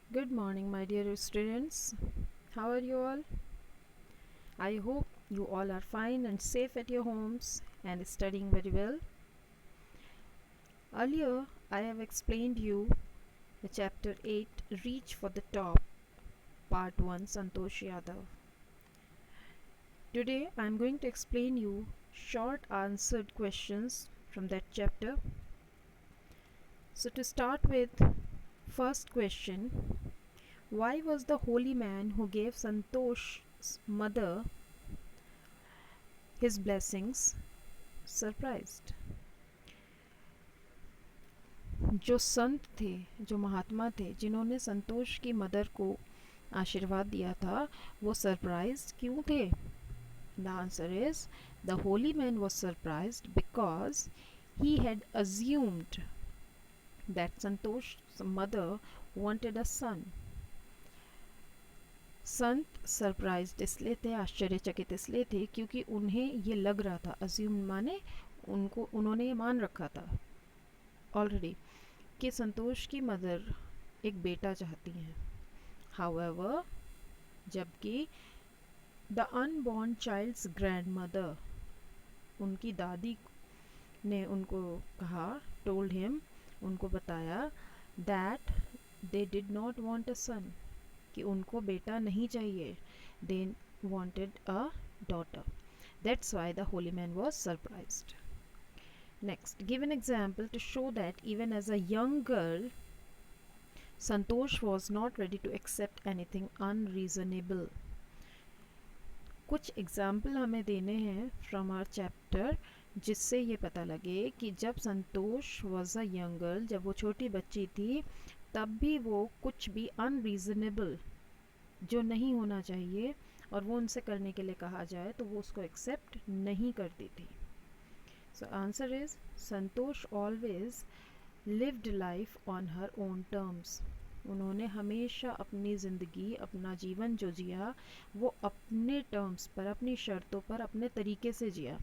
Good morning, my dear students. How are you all? I hope you all are fine and safe at your homes and studying very well. Earlier, I have explained you the chapter 8 Reach for the Top, part 1 Santosh Yadav. Today, I am going to explain you short answered questions from that chapter. So to start with, first question, why was the holy man who gave Santosh's mother his blessings surprised? जो संत थे, जो महात्मा थे, जिन्होंने संतोष की mother को आशीर्वाद दिया था, वो सरप्राइज्ड क्यों थे? The answer is the holy man was surprised because he had assumed that Santosh mother wanted a son. संत सरप्राइज्ड इसलिए थे, आश्चर्यचकित इसलिए थे क्योंकि उन्हें ये लग रहा था, अज्यूम माने उन्होंने ये मान रखा था ऑलरेडी कि संतोष की मदर एक बेटा चाहती हैं. हाउएवर, जबकि द अनबॉर्न चाइल्ड्स ग्रैंडमदर, उनकी दादी ने उनको कहा, टोल्ड हिम, उनको बताया that they did not want a son, कि उनको बेटा नहीं चाहिए, they wanted a daughter. That's why the holy man was surprised. Next, give an example to show that even as a young girl, Santosh was not ready to accept anything unreasonable. कुछ example हमें देने हैं from our chapter जिससे ये पता लगे कि जब संतोष वॉज अ यंग गर्ल, जब वो छोटी बच्ची थी, तब भी वो कुछ भी अनरीजनेबल, जो नहीं होना चाहिए और वो उनसे करने के लिए कहा जाए तो वो उसको एक्सेप्ट नहीं करती थी. So answer is Santosh always lived life on her own terms. उन्होंने हमेशा अपनी ज़िंदगी, अपना जीवन जो जिया वो अपने टर्म्स पर, अपनी शर्तों पर, अपने तरीके से जिया.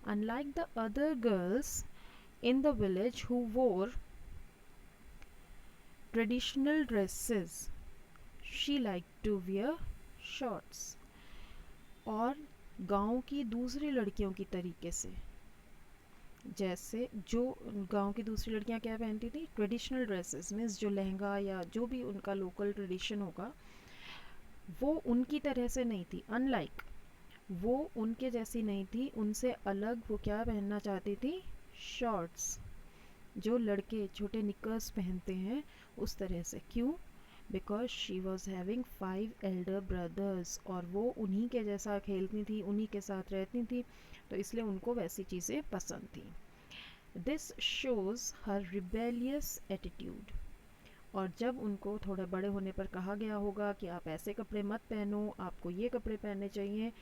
Unlike the other girls in the village who wore traditional dresses, she liked to wear shorts. और गांव की दूसरी लड़कियों की तरीके से, जैसे जो गांव की दूसरी लड़कियां क्या पहनती थी, ट्रेडिशनल ड्रेसेस, मीन्स जो लहंगा या जो भी उनका लोकल ट्रेडिशन होगा, वो उनकी तरह से नहीं थी. अनलाइक, वो उनके जैसी नहीं थी, उनसे अलग वो क्या पहनना चाहती थी, शॉर्ट्स, जो लड़के छोटे निकर्स पहनते हैं उस तरह से. क्यों? Because she was having 5 Elder brothers, और वो उन्हीं के जैसा खेलती थी, उन्हीं के साथ रहती थी, तो इसलिए उनको वैसी चीज़ें पसंद थी. This shows her rebellious attitude. और जब उनको थोड़े बड़े होने पर कहा गया होगा कि आप ऐसे कपड़े मत पहनो, आपको ये कपड़े पहनने चाहिए,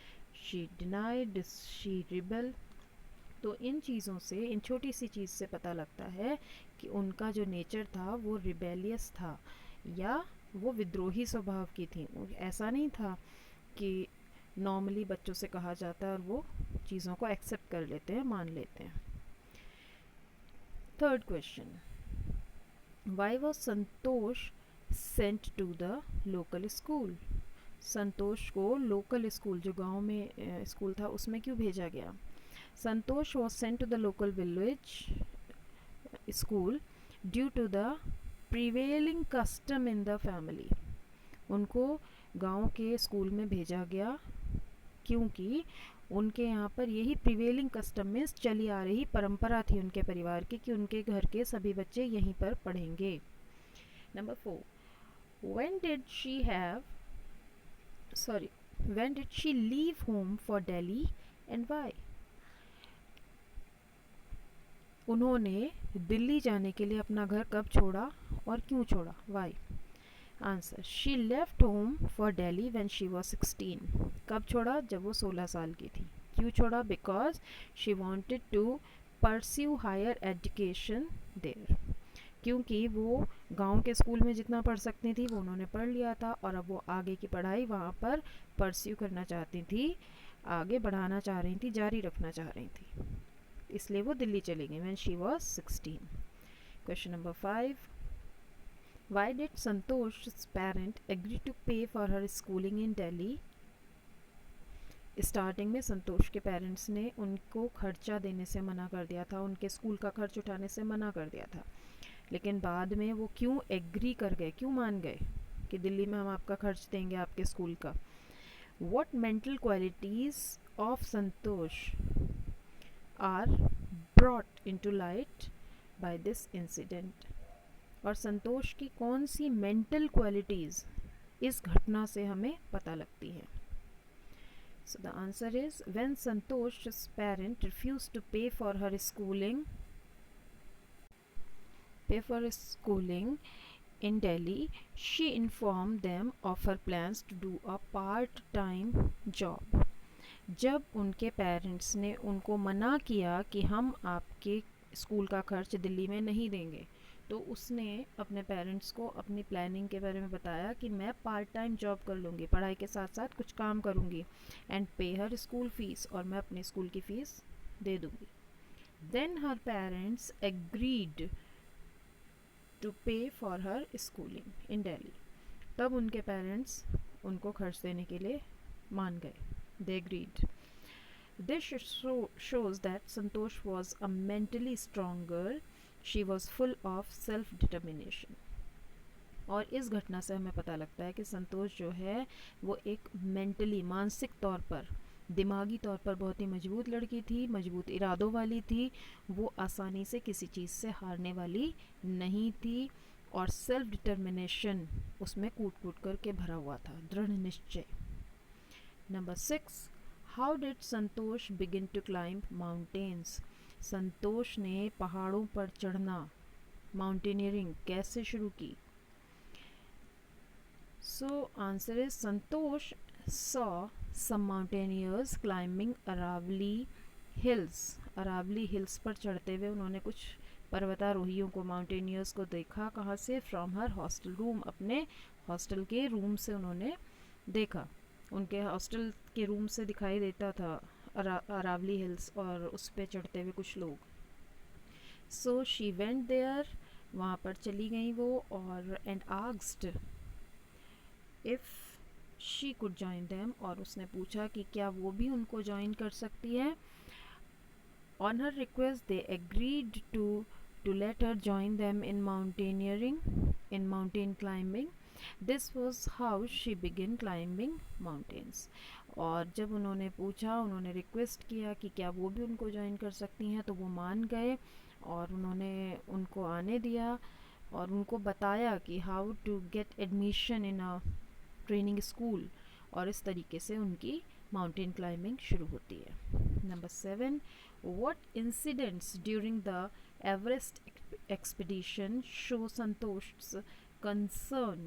शी डिनाइड, शी रिबेल. तो इन चीज़ों से, इन छोटी सी चीज़ से पता लगता है कि उनका जो नेचर था वो रिबेलियस था, या वो विद्रोही स्वभाव की थी. ऐसा नहीं था कि नॉर्मली बच्चों से कहा जाता है और वो चीज़ों को एक्सेप्ट कर लेते हैं, मान लेते हैं. Third question, why was Santosh sent to the local school? Santosh को लोकल स्कूल, जो गांव में स्कूल था, उसमें क्यों भेजा गया? Santosh was sent to the local village school due to the prevailing custom in the family. उनको गांव के स्कूल में भेजा गया क्योंकि उनके यहाँ पर यही प्रिवेलिंग कस्टम में चली आ रही परंपरा थी उनके परिवार की कि उनके घर के सभी बच्चे यहीं पर पढ़ेंगे. Number 4, when did she leave home for Delhi and why? उन्होंने दिल्ली जाने के लिए अपना घर कब छोड़ा और क्यों छोड़ा? Why? Answer, she left home for daily when she was 16. कब छोड़ा? जब वो 16 साल की थी. क्यों छोड़ा? Because she wanted to pursue higher education there. क्योंकि वो गांव के स्कूल में जितना पढ़ सकती थी वो उन्होंने पढ़ लिया था, और अब वो आगे की पढ़ाई वहाँ पर परस्यू करना चाहती थी, आगे बढ़ाना चाह रही थी, जारी रखना चाह रही थी, इसलिए वो दिल्ली चली गई when she was 16. Question number 5, Why did Santosh's parent agree to pay for her schooling in Delhi? Starting में संतोष के पेरेंट्स ने उनको खर्चा देने से मना कर दिया था, उनके स्कूल का खर्च उठाने से मना कर दिया था, लेकिन बाद में वो क्यों एग्री कर गए, क्यों मान गए कि दिल्ली में हम आपका खर्च देंगे आपके स्कूल का? What mental qualities of Santosh are brought into light by this incident? और संतोष की कौन सी मेंटल क्वालिटीज़ इस घटना से हमें पता लगती हैं? So the answer is, when Santosh's parent refused to pay for schooling in Delhi, she informed them of her plans to do a part-time job. जब उनके पेरेंट्स ने उनको मना किया कि हम आपके स्कूल का खर्च दिल्ली में नहीं देंगे, तो उसने अपने पेरेंट्स को अपनी प्लानिंग के बारे में बताया कि मैं पार्ट टाइम जॉब कर लूँगी, पढ़ाई के साथ साथ कुछ काम करूँगी, एंड पे हर स्कूल फीस, और मैं अपनी स्कूल की फ़ीस दे दूँगी. Then her parents agreed to pay for her schooling in Delhi. तब उनके पेरेंट्स उनको खर्च देने के लिए मान गए. They agreed. This shows that Santosh was a mentally strong girl. She was full of self-determination. और इस घटना से हमें पता लगता है कि संतोष जो है वो एक मेंटली, मानसिक तौर पर, दिमागी तौर पर बहुत ही मजबूत लड़की थी, मजबूत इरादों वाली थी. वो आसानी से किसी चीज़ से हारने वाली नहीं थी, और सेल्फ डिटर्मिनेशन उसमें कूट कूट करके भरा हुआ था, दृढ़ निश्चय. Number 6. How did Santosh begin to climb mountains? संतोष ने पहाड़ों पर चढ़ना, माउंटेनियरिंग कैसे शुरू की? So answer is, Santosh saw some mountaineers climbing Aravali hills. Aravali hills पर चढ़ते हुए उन्होंने कुछ पर्वतारोहियों को, माउंटेनियर्स को देखा. कहाँ से? From her hostel room. अपने हॉस्टल के रूम से उन्होंने देखा. उनके हॉस्टल के रूम से दिखाई देता था अरावली हिल्स, और उस पे चढ़ते हुए कुछ लोग. सो शी वेंट देयर, वहाँ पर चली गई वो, और and asked if she could join them, और उसने पूछा कि क्या वो भी उनको ज्वाइन कर सकती है. On her request they agreed to let her join them in mountaineering, in mountain climbing. This was how she begin climbing mountains. और जब उन्होंने पूछा, उन्होंने रिक्वेस्ट किया कि क्या वो भी उनको ज्वाइन कर सकती हैं, तो वो मान गए, और उन्होंने उनको आने दिया, और उनको बताया कि how to get admission in a training school, और इस तरीके से उनकी माउंटेन क्लाइंबिंग शुरू होती है. Number 7. What incidents during the Everest expedition show Santosh concern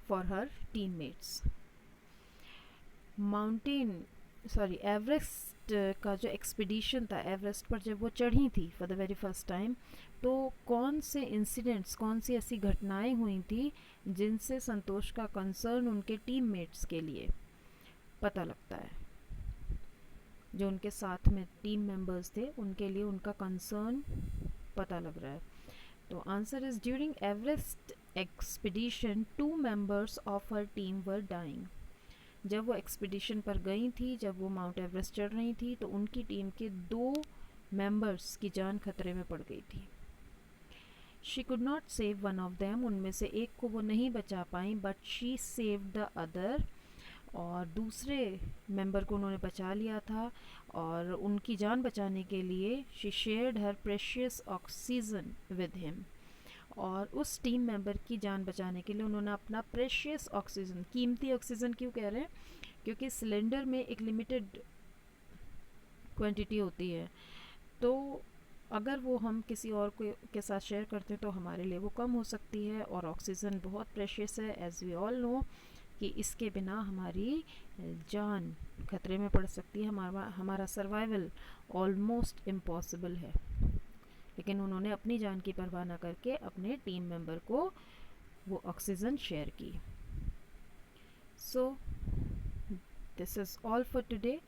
for her teammates? Everest का जो एक्सपीडिशन था, एवरेस्ट पर जब वो चढ़ी थी for the very first time, तो कौन से इंसिडेंट्स, कौन सी ऐसी घटनाएं हुई थी जिनसे संतोष का कंसर्न उनके टीममेट्स के लिए पता लगता है? जो उनके साथ में टीम मेंबर्स थे, उनके लिए उनका कंसर्न पता लग रहा है. तो answer is, during Everest expedition 2 members of her team were dying. जब वो एक्सपीडिशन पर गई थी, जब वो माउंट एवरेस्ट चढ़ रही थी, तो उनकी टीम के 2 मेंबर्स की जान खतरे में पड़ गई थी. She could not save one of them, उनमें से एक को वो नहीं बचा पाई, but she save the other, और दूसरे मेंबर को उन्होंने बचा लिया था. और उनकी जान बचाने के लिए she shared her precious oxygen with him, और उस टीम मेंबर की जान बचाने के लिए उन्होंने अपना प्रेशियस ऑक्सीजन, कीमती ऑक्सीजन क्यों कह रहे हैं? क्योंकि सिलेंडर में एक लिमिटेड क्वांटिटी होती है, तो अगर वो हम किसी और के साथ शेयर करते हैं तो हमारे लिए वो कम हो सकती है. और ऑक्सीजन बहुत प्रेशियस है, एज वी ऑल नो, कि इसके बिना हमारी जान खतरे में पड़ सकती है, हमारा सर्वाइवल ऑलमोस्ट इम्पॉसिबल है. लेकिन उन्होंने अपनी जान की परवाह न करके अपने टीम मेंबर को वो ऑक्सीजन शेयर की. So this is all for today.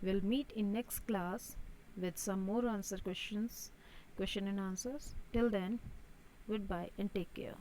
Will meet in next class with some more answer questions. question and answers. Till then, goodbye and take care.